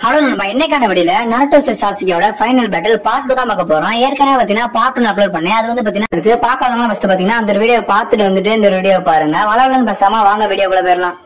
Hello நம்ம இன்னைக்கான வீடியோல நருட்டோ vs சாசுகேயோட ஃபைனல் பேட்டில் பார்ட் 2 தான் பார்க்க போறோம். ஏற்கனவே பாத்தீங்கன்னா பார்ட் 1 அப்லோட் பண்ணேன். அது வந்து பாத்தீங்கன்னா இருக்கு. பார்க்காதவங்க ஃபர்ஸ்ட் பாத்தீங்கன்னா அந்த வீடியோ பார்த்துட்டு வந்துட்டு இந்த வீடியோ பாருங்க. வளவலன்னு பேசாம வாங்க வீடியோக்குள்ள போயிடலாம்.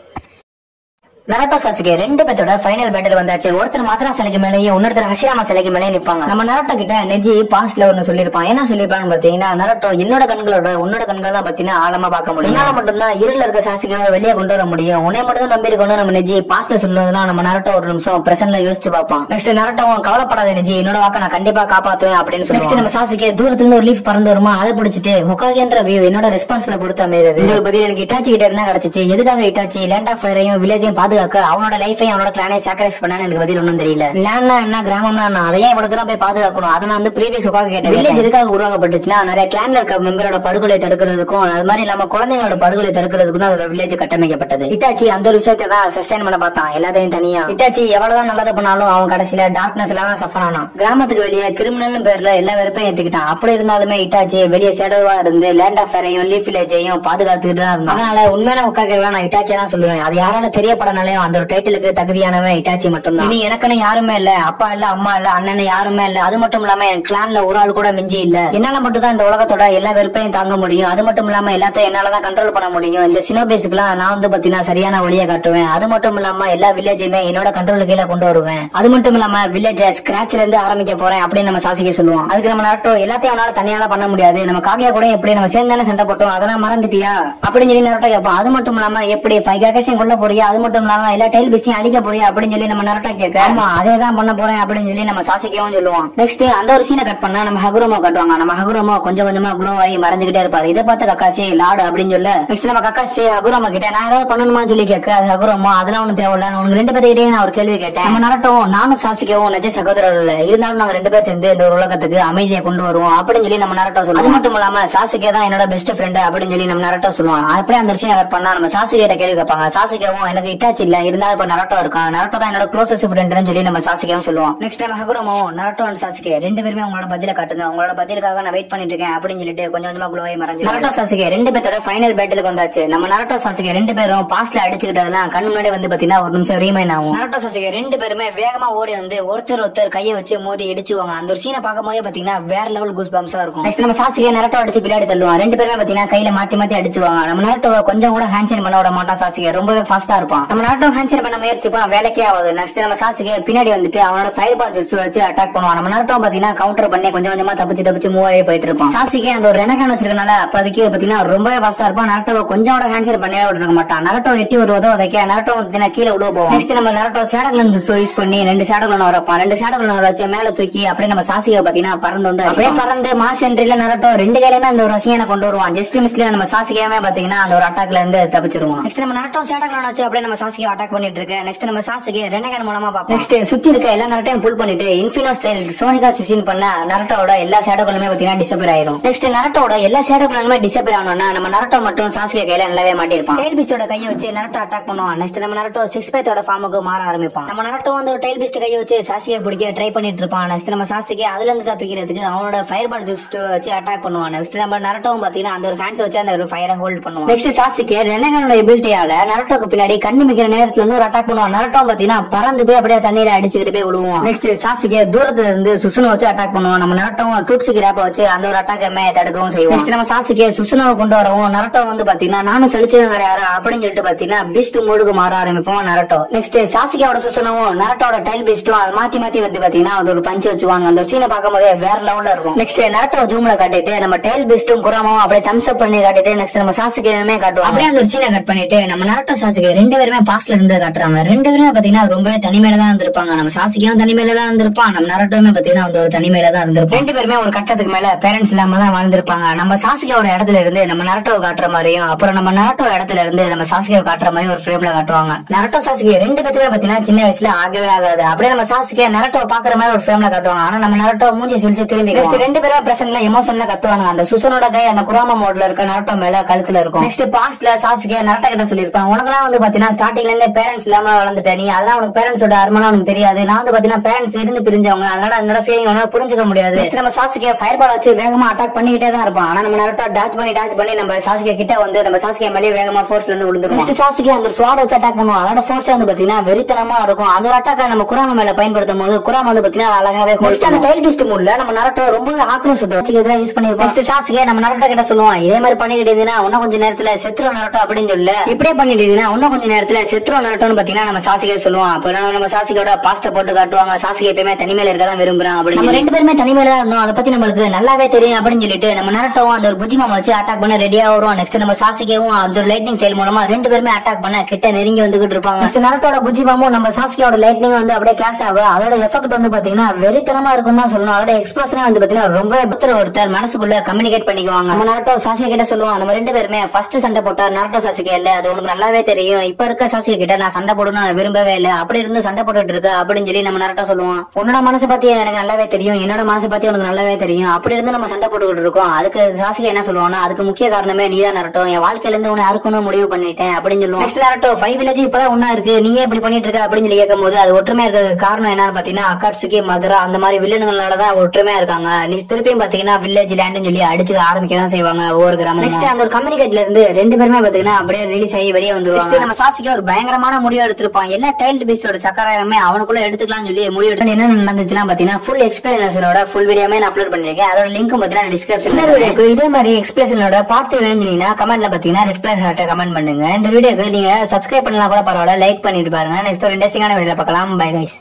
நருட்டோ சாசுகே ரெண்டு பேத்தோட ஃபைனல் பேட்டில் வந்தாச்சு. ஒருத்தர் மாத்ரா சிலைக்கு மேலேயும் இன்னொருத்தர் ஹஷிராமா சிலைக்கு மேலே நிப்பாங்க. நம்ம நருட்டோ கிட்ட நெஜி பாஸ்ட்ல ஒன்னு சொல்லிருப்பான். என்ன சொல்லிருப்பான்னு பாத்தீங்கன்னா, நருட்டோ என்னோட கண்களோட உன்னோட கண்கள் தான் பாத்தீங்கன்னா ஆழமா பார்க்க முடியும். என்னால மட்டும்தான் இருள இருக்க சாசுகேவை வெளியே கொண்டு வர முடியும். உன்னை மட்டும் தான் நம்பி இருக்கணும் நம்ம நெஜி பாஸ்ட்ல சொல்லுவதுனா நம்ம நருட்டோ ஒரு நிமிஷம் பிரசன்ட்ல யோசிச்சு பார்ப்பான். நெக்ஸ்ட் நருட்டோ கவலைப்படாத நெஜி, என்னோட வாக்க நான் கண்டிப்பா காப்பாத்துவேன் அப்படின்னு சொல்லி நெக்ஸ்ட் நம்ம சாசுகே தூரத்துல இருந்து ஒரு லீஃப் பறந்து வருமா அதை பிடிச்சிட்டு ஹொகாகேன்ற வியூ என்னோட ரெஸ்பான்ஸ்ல கொடுத்த அமைது. இந்த பதில் எனக்கு இட்டாச்சி கிட்ட இருந்தா கிடைச்சிச்சு. எதுக்காக இட்டாச்சி லேண்ட் ஆஃப் ஃபயரையும் வில்லேஜையும் பாதுகாக்க அவனோட லைஃப் அவனோட கிளானை சாக்ரிஃபைஸ் பண்ணான்னு எனக்கு பதில் ஒன்றும் தெரியல. லேண்ட்னா என்ன கிராமம்னா அதையே இவ்வளவு தூரம் போய் பாதுகாக்கணும். அதை நான் வந்து ப்ரீவியஸ் உட்காக கேட்டேன். வில்லேஜ் எதுக்காக உருவாக்கப்பட்டுச்சுன்னா நிறைய கிளான்ல இருக்க மெம்பரோட படுகொலை தடுக்கிறதுக்கும் அது மாதிரி இல்லாம குழந்தைங்களோட படுகொலை தடுக்கிறதுக்கும் தான் அந்த வில்லேஜ் கட்டமைக்கப்பட்டது. இட்டாச்சி அந்த ஒரு விஷயத்தை தான் சஸ்டைன் பண்ண பார்த்தான் எல்லாத்தையும் தனியா. இட்டாச்சி எவ்வளவுதான் நல்லது பண்ணாலும் அவன் கடைசியில டார்க்னஸ்ல தான் சஃபர் ஆனான். கிராமத்துக்கு வெளியே கிரிமினல் பேர்ல எல்லா வெறுப்பையும் ஏத்துக்கிட்டான். அப்படி இருந்தாலுமே இட்டாச்சி வெளியே ஷேடோவா இருந்து லேண்ட் ஆஃப் ஃபயரையும் லீஃப் வில்லேஜையும் பாதுகாத்துக்கிட்டு தான் இருந்தான். அதனால உண்மையான உட்காக நான் இட்டாச்சியா தான் சொல்லுவேன். அது யாரால தெரியப்படனாலையும் அந்த ஒரு டைட்டிலுக்கு தகுதியானவன் இட்டாச்சி மட்டும் தான். இனி எனக்குன்னு யாருமே இல்ல, அப்பா இல்ல, அம்மா இல்ல, அண்ணன் யாருமே இல்ல. அது மட்டும் இல்லாம என் கிளான்ல ஒரு ஆள் கூட மிஞ்சி இல்ல. என்னால மட்டும் தான் இந்த உலகத்தோட எல்லா வெறுப்பையும் தாங்க முடியும். அது மட்டும் இல்லாம எல்லாத்தையும் என்னாலதான் கண்ட்ரோல் பண்ண முடியும். இந்த சினோபேஸ்க்குலாம் நான் வந்து பாத்தீங்கன்னா சரியான வழியை காட்டுவேன். அது மட்டும் இல்லாம எல்லா வில்லேஜுமே என்னோட கண்ட்ரோல் கீழே கொண்டு வருவேன். அது மட்டும் இல்லாம வில்லேஜ் ஸ்கிராச்ல இருந்து ஆரம்பிக்க போறேன் அப்படின்னு நம்ம சாசுகே சொல்லுவோம். அதுக்கு நம்ம நருட்டோ எல்லாத்தையும் அவனால தனியால பண்ண முடியாது. நம்ம காகியா கூட எப்படி நம்ம சேர்ந்தானே சண்டை போட்டோம், அதெல்லாம் மறந்துட்டியா அப்படின்னு சொல்லி நருட்டோ கேட்போம். அது மட்டும் இல்லாம எப்படி 5 காகேஷையும் கொல்ல போறியா, அது மட்டும் இல்லாம எல்லா டைல் பிஸ்டையும் அழிக்க போறியா அப்படின்னு சொல்லி நம்ம நருட்டோ கேட்க, ஆமா அதேதான் பண்ண போறேன் அப்படின்னு சொல்லி நம்ம சாசுகேவும் சொல்லுவான். நெக்ஸ்ட் அந்த ஒரு சீனை கட் பண்ணா நம்ம ஹகுரோமோ காட்டுவாங்க. நம்ம ஹகுரோமோ கொஞ்சம் கொஞ்சமா க்ளோ ஆகி மறைஞ்சுக்கிட்டே இருப்பாரு. இதை பார்த்து கக்காசி லாடு அப்படின்னு சொல்ல நெக்ஸ்ட் நம்ம கக்காசி ஹகுரோமோ கிட்ட நான் ஏதாவது பண்ணணுமான்னு சொல்லி கேட்க, அது ஹகுரோமோ அதெல்லாம் ஒண்ணு தேவையில்ல, உனக்கு ரெண்டு பேர்கிட்டே நான் ஒரு கேள்வி கேட்டேன். நம்ம நருட்டோ நானும் சாசுகேவும் நிஜ சகோதரர்கள் இருந்தாலும் நாங்க ரெண்டு பேர் சேர்ந்து இந்த ஒரு உலகத்துக்கு அமைதியை கொண்டு வருவோம் அப்படின்னு சொல்லி நம்ம நருட்டோ சொல்லுவோம். அது மட்டும் இல்லாம சாசுகே தான் என்னோட பெஸ்ட் ஃப்ரெண்ட் அப்படின்னு சொல்லி நம்ம நருட்டோ சொல்லுவாங்க. அப்படியே அந்த விஷயம் கட் பண்ணா நம்ம சாசுகே கேள்வி கேட்பாங்க. சாசுகேவும் எனக்கு இட்டாச்சி இல்ல, இருந்தாலும் இப்ப நருட்டோ இருக்கான், நருட்டோ தான் என்னோட க்ளோசஸ்ட் ஃப்ரெண்ட்னு சொல்லி நம்ம சாசுகேவும் சொல்லுவோம். Next time Hagoromo Naruto and Sasuke ரெண்டு பேருமே உங்களோட பதில காட்டுங்க, உங்களோட பதிலுக்காக நான் வெயிட் பண்ணிட்டு இருக்கேன் அப்படின்னு சொல்லிட்டு கொஞ்சம் கொஞ்சமா க்ளோவாகி மறைஞ்சு நருட்டோ சாசுகே ரெண்டு பேரோட ஃபைனல் பேட்டிலுக்கு வந்தாச்சு. நம்ம நருட்டோ சாசுகே ரெண்டு பேரும் பாஸ்ட்ல அடிச்சுக்கிட்டதெல்லாம் கண் முன்னாடி வந்து பாத்தீங்கன்னா ஒரு நிமிஷம் ரீமைன் ஆகும். நருட்டோ சாசுகே ரெண்டு பேருமே வேகமா ஓடி வந்து ஒருத்தர் கையை வச்சு மோதி இடிச்சுவாங்க. அந்த ஒரு சீனை பார்க்கும் போதே பாத்தீங்கன்னா வேற லெவல் கூஸ் பம்ஸா இருக்கும். நெக்ஸ்ட் நம்ம சாசுகே நருட்டோ அடிச்சு பின்னாடி தள்ளுவான். ரெண்டு பேருமே பாத்தீங்கன்னா கையில மாத்தி மாத்தி அடிச்சுவாங்க. நம்ம நருட்டோ கொஞ்சம் கூட ஹேண்ட்ஷேக் பண்ண விட மாட்டான். சாசுகே ரொம்பவே ஃபாஸ்டா இருப்பான். நம்ம நருட்டோ ஹேண்ட்ஷேக் பண்ண முயற்சிப்பான், வேலைக்கே ஆகாது. நெக்ஸ்ட் நம்ம சாசுகே பின்னாடி வந்துட்டு அவனோட ஃபயர் பால் வச்சு அட்டாக் பண்ணுவான். நம்ம நருட்டோ பாத்தீங்கன்னா கவுண்டர் பண்ணி கொஞ்சம் கொஞ்சமா தப்பிச்சு மூவ் ஆகி போயிட்டு இருப்பான். சாசுகே அந்த ஒரு ரெனகான் வச்சிருக்கனால அப்போதைக்கு பாத்தீங்கன்னா ரொம்பவே ஃபாஸ்டா இருப்பான். நருட்டோ கொஞ்சம் கூட ஹேண்ட்ஷேக் பண்ணவே விட்டுருக்க மாட்டான். நருட்டோ எட்டி ஒரு உதவ நருட்டோ பாத்தீங்கன்னா கீழே விழுவ போவோம். நெக்ஸ்ட் நம்ம நருட்டோ ஷேடோக்ளன் யூஸ் பண்ணி ரெண்டு ஷேடோக்ளன் வரப்பான். ரெண்டு ஷேடோக்ளன் வச்சு மேல தூக்கி அப்படியே நம்ம சாசுகே பாத்தீங்கன்னா பறந்து வந்து அப்படியே பறந்து மாஸ் என்ட்ரில நருட்டோ ரெண்டு கையிலுமே அந்த ஒரு ரசிகனை கொண்டு வருவான். ஜஸ்ட் மிஸ்ல நம்ம சாசுகேவே பாத்தீங்கன்னா அந்த ஒரு அட்டாக்ல இருந்து தப்பிச்சிருவான். நெக்ஸ்ட் நம்ம நருட்டோ ஷேடோக்ளன் வச்சு அப்படியே நம்ம சாசுகே அட்டாக் பண்ணிட்டு இருக்கு. நெக்ஸ்ட் நம்ம சாசுகே ரெனகான் மூலமா பாப்போம். நெக்ஸ்ட் சுத்தி இருக்க எல்லா நருட்டையும் புல் பண்ணிட்டு இன்ஃபினோ ஸ்டைல் சோனிகா சுஷின் பண்ண நருட்டோட எல்லா ஷேடோக்களுமே பாத்தீங்கன்னா டிசப்பியர் ஆயிடும். நெக்ஸ்ட் நருட்டோட எல்லா ஷேடோக்களுமே டிசப்பியர் ஆனோம்னா நம்ம நருட்டோ மட்டும் சாசுகே கையில நல்லாவே மாட்டிருப்பான். டெயில் பீஸ்டோட கையை வச்சு நருட்டோ அட்டாக் பண்ணுவான். நெக்ஸ்ட் நம்ம நருட்டோ 6 பேத்தோட ஃபார்முக்கு மாற ஆரம்பிப்பான். நம்ம நருட்டோ வந்து ஒரு டெயில் பீஸ்ட் கையை வச்சு சாசுகே பிடிக்க ட்ரை பண்ணிட்டு இருப்பான். நெக்ஸ்ட் நம்ம சாசுகே அதுல இருந்து தப்பிக்கிறதுக்கு அவனோட ஃபயர் பால் ஜூஸ் வச்சு அட்டாக் பண்ணுவான். நெக்ஸ்ட் நம்ம நருட்டோவும் பாத்தீங்கன்னா அந்த ஒரு ஹேண்ட்ஸ் வச்சு அந்த ஒரு ஃபயரை ஹோல்ட் பண்ணுவான். நெக்ஸ்ட் சாசுகே ரெனகானோட எபிலிட்டியால நருட்டோக்கு பின்னாடி கண்ணு மிக்கிற நேரத்துல இருந்து ஒரு அட்டாக் பண்ணுவான். நருட்டோ பாத்தீங்கன்னா பறந்து போய் அப்படியே தண்ணீரை அடிச்சுக்கிட்டு போய் விழுவான். நெக்ஸ்ட் சாசுகே தூரத்துல இருந்து சுசுனோ வச்சு அட்டாக் பண்ணுவோம். நம்ம நருட்டோவும் டூட்சுகி ராப்ப வச்சு அந்த ஒரு அட்டாக் தடுக்கவும் செய்வோம். நெக்ஸ்ட் நம்ம சாசுகே சுசுனோவை கொண்டு வரவும் நருட்டோ வந்து பாத்தீங்கன்னா நானும் செலுச்சவன் கிடையாது அப்படின்னு சொல்லிட்டு பாத்தீங்கன்னா பீஸ்ட் மோடுக்கு மாற ஆரம்பிப்போம் நருட்டோ. நெக்ஸ்ட் சாசுகேவோட சுசுனோவும் நருட்டோட டைல் பீஸ்டும் அது மாத்தி மாத்தி வந்து பாத்தீங்கன்னா அது ஒரு பஞ்ச் வச்சுவாங்க. அந்த சீனை பார்க்கும் போதே வேற லெவல்ல இருக்கும். நெக்ஸ்ட் நருட்டோ ஜூம்ல காட்டிட்டு நம்ம டைல் பீஸ்டும் குராமாவும் அப்படியே தம்ஸ் அப் பண்ணி காட்டிட்டு நெக்ஸ்ட் நம்ம சாசுகேவுமே காட்டுவோம். அப்படியே அந்த ஒரு சீனை கட் பண்ணிட்டு நம்ம நருட்டோ சாசுகே ரெண்டு பேருமே பாஸ்ட்ல இருந்து காட்டுறாங்க. ரெண்டு பேருமே பாத்தீங்கன்னா ரொம்பவே தனிமையில தான் இருந்திருப்பாங்க. நம்ம சாசுகேவும் தனிமையில தான் இருந்திருப்பான். நம்ம நருட்டோவுமே பாத்தீங்கன்னா அந்த ஒரு தனிமையில தான் இருந்திருப்பான். ரெண்டு பேருமே ஒரு கட்டத்துக்கு மேல பேரண்ட்ஸ் இல்லாம தான் வாழ்ந்திருப்பாங்க. நம்ம சாசுகேவோட இடத்துல இருந்து நம்ம நருட்டோவை காட்டுற மாதிரியும் அப்புறம் நம்ம நருட்டோ இடத்துல இருந்து நம்ம சாசுகேவை காட்டுற மாதிரி ஒரு ஃப்ரேம்ல காட்டுவாங்க. நருட்டோ சாசுகே ரெண்டு பேருமே பாத்தீங்கன்னா சின்ன வயசுல ஆகவே ஆகாது. அப்படியே நம்ம சாசுகே நருட்டோவை பாக்குற மாதிரி ஒரு ஃப்ரேம்ல காட்டுவாங்க. ஆனா நம்ம நருட்டோ மூஞ்சி சுழிச்சு திரும்பி ரெண்டு பேரும் பிரசன்ட்ல எமோஷன்ல கத்துவாங்க. அந்த சுசனோட கை அந்த குராமா மோட்ல இருக்க நருட்டோ மேல கழுத்துல இருக்கும். நெக்ஸ்ட் பாஸ்ட்ல சாசுகே நருட்டோ கிட்ட சொல்லிருப்பான், உனக்கெல்லாம் வந்து பாத்தீங்கன்னா ஸ்டார்டிங்ல ஸ்டார்டிங்ல இருந்து பேரண்ட்ஸ் இல்லாம வளர்ந்துட்ட நீ, அதெல்லாம் உனக்கு பேரண்ட்ஸோட அருமனா உனக்கு தெரியாது. நான் வந்து பாத்தீங்கன்னா பேரண்ட்ஸ் இருந்து பிரிஞ்சவங்க, அதனால அதோட ஃபீலிங் உன்னால புரிஞ்சுக்க முடியாது. நம்ம சாசுகே ஃபயர் பால் வச்சு வேகமா அட்டாக் பண்ணிக்கிட்டே தான் இருப்பான். ஆனா நம்ம நருட்டோ டாச் பண்ணி நம்ம சாசுகே கிட்ட வந்து நம்ம சாசுகே மேலே வேகமா ஃபோர்ஸ்ல இருந்து விழுந்துரும். நெக்ஸ்ட் சாசுகே அந்த ஸ்வாட் வச்சு அட்டாக் பண்ணுவோம். அதோட ஃபோர்ஸ் வந்து பாத்தீங்கன்னா வெறித்தனமா இருக்கும். அந்த ஒரு அட்டாக்க நம்ம குராமா மேல பயன்படுத்தும் போது குராமா வந்து பாத்தீங்கன்னா அழகாவே நெக்ஸ்ட் அந்த டைல் ட்விஸ்ட் மூட்ல நம்ம நருட்டோ ரொம்ப ஆக்ரோஷத்தை யூஸ் பண்ணிருப்போம். நெக்ஸ்ட் சாசுகே நம்ம நருட்டோ கிட்ட சொல்லுவான், இதே மாதிரி பண்ணிக்கிட்டு இருந்தீங்கன்னா இன்னும் கொஞ்ச நேரத்துல செத்ரோ நருட்டோ அப்படின்னு சொல்ல, இப்படியே பண்ணிட்டு இருந்தீங்கன்னா இன்னும் கொஞ்ச நேரத்துல செத்ரோ நருட்டோன்னு பாத்தீங்கன்னா நம்ம சாசுகே சொல்லுவான். அப்ப நம்ம சாசுகேயோட பாஸ்ட போட்டு காட்டுவாங்க. சாசுகே எப்பயுமே தனிமையில இருக்கதான் விரும்புறான் அப்படின்னு. நம்ம ரெண்டு பேருமே தனிமையில தான் இருந்தோம், அதை பத்தி நம்மளுக்கு நல்லாவே தெரியும் அப்படின்னு சொல்லிட்டு நம்ம நருட்டோவும் அந்த ஒரு புஜி மாமா வச்சு அட்டாக் பண்ண ரெடியா வரும். நெக்ஸ்ட் நம்ம சாசுகேவும் அந்த ஒரு லைட்னிங் ஸ்டைல் மூலமா ரெண்டு பேருமே அட்டாக் பண்ண கிட்ட நெருங்கி வந்துகிட்டு இருப்பாங்க. நெக்ஸ்ட் நருட்டோட புஜி மாமும் நம்ம சாசுகேயோட லைட்னிங் வந்து அப்படியே கிளாஸ் ஆகும். அதோட எஃபெக்ட் வந்து பாத்தீங்கன்னா வெறித்தனமா இருக்கும் தான் சொல்லணும். அதோட எக்ஸ்பிரஷனே வந்து பாத்தீங்கன்னா ரொம்ப ஒருத்தர் மனசுக்குள்ள கம்யூனிகேட் பண்ணிக்குவாங்க. நம்ம நருட்டோ சாசுகே கிட்ட சொல்லுவான், நம்ம ரெண்டு பேருமே ஃபர்ஸ்ட் சண்டை போட்டா நருட்டோ சாசுகே இல்ல, அது உனக்கு நல்லாவே தெரியும். இப்ப இருக்க சாசுகே கிட்ட நான் சண்டை போடணும் நான் விரும்பவே இல்ல, அப்படி இருந்து சண்டை போட்டுட்டு இருக்க அப்படின்னு சொல்லி நம்ம நருட்டோ சொல்லுவான். உன்னோட மனசை பத்தி எனக்கு நல்லாவே தெரியும், என்னோட மனசை பத்தி உனக்கு நல்லாவே தெரியும், அப்படி இருந்து நம்ம சண்டை போட்டுக்கிட்டு இருக்கோம். அதுக்கு சாசுகே என்ன சொல்லுவானா, அதுக்கு முக்கிய காரணமே நீதான் நருட்டோ, என் வாழ்க்கையில இருந்து உன்னை அறுக்கணும் முடிவு பண்ணிட்டேன் அப்படின்னு சொல்லுவான். நெக்ஸ்ட் நருட்டோ 5 வில்லேஜ் இப்பதான் ஒன்னா இருக்கு, நீயே இப்படி பண்ணிட்டு இருக்க அப்படின்னு சொல்லி கேட்கும் போது அது ஒற்றுமையா இருக்கிறது காரணம் என்னன்னு பாத்தீங்கன்னா அக்காட்சுகி மதுரா அந்த மாதிரி வில்லனுங்களாலதான் ஒற்றுமையா இருக்காங்க. நீ திருப்பியும் பாத்தீங்கன்னா வில்லேஜ் லேண்ட்னு சொல்லி அடிச்சு ஆரம்பிக்கதான் செய்வாங்க ஒவ்வொரு கிராமம். நெக்ஸ்ட் அந்த ஒரு கம்யூனிகேட்ல இருந்து ரெண்டு பேருமே பாத்தீங்கன்னா அப்படியே ரிலீஸ் ஆகி வெளியே வந்துருவாங்க. நம்ம சாசுகே ஒரு பயங்கரமான முடிவு எடுத்திருப்பான். எல்லா டைல்டு பீஸோட சக்கரமே அவனுக்குள்ள எடுத்துக்கலாம்னு சொல்லி முடிவு எடுத்து என்ன நடந்துச்சுன்னா பாத்தீங்கன்னா ஃபுல் எக்ஸ்பிளனேஷனோட ஃபுல் வீடியோமே நான் அப்லோட் பண்ணிருக்கேன். அதோட லிங்க் பாத்தீங்கன்னா டிஸ்கிரிப்ஷன்ல இருக்கு. இதே மாதிரி எக்ஸ்பிளனேஷனோட பார்த்து வேணும்னீங்கன்னா கமெண்ட்ல பாத்தீங்கன்னா ரெட் கலர் கமெண்ட் பண்ணுங்க. இந்த வீடியோக்கு நீங்க சப்ஸ்கிரைப் பண்ணலாம் கூட பரவாயில்ல, லைக் பண்ணிட்டு பாருங்க. நெக்ஸ்ட் ஒரு இன்ட்ரெஸ்டிங்கான வீடியோல பார்க்கலாம். Bye guys.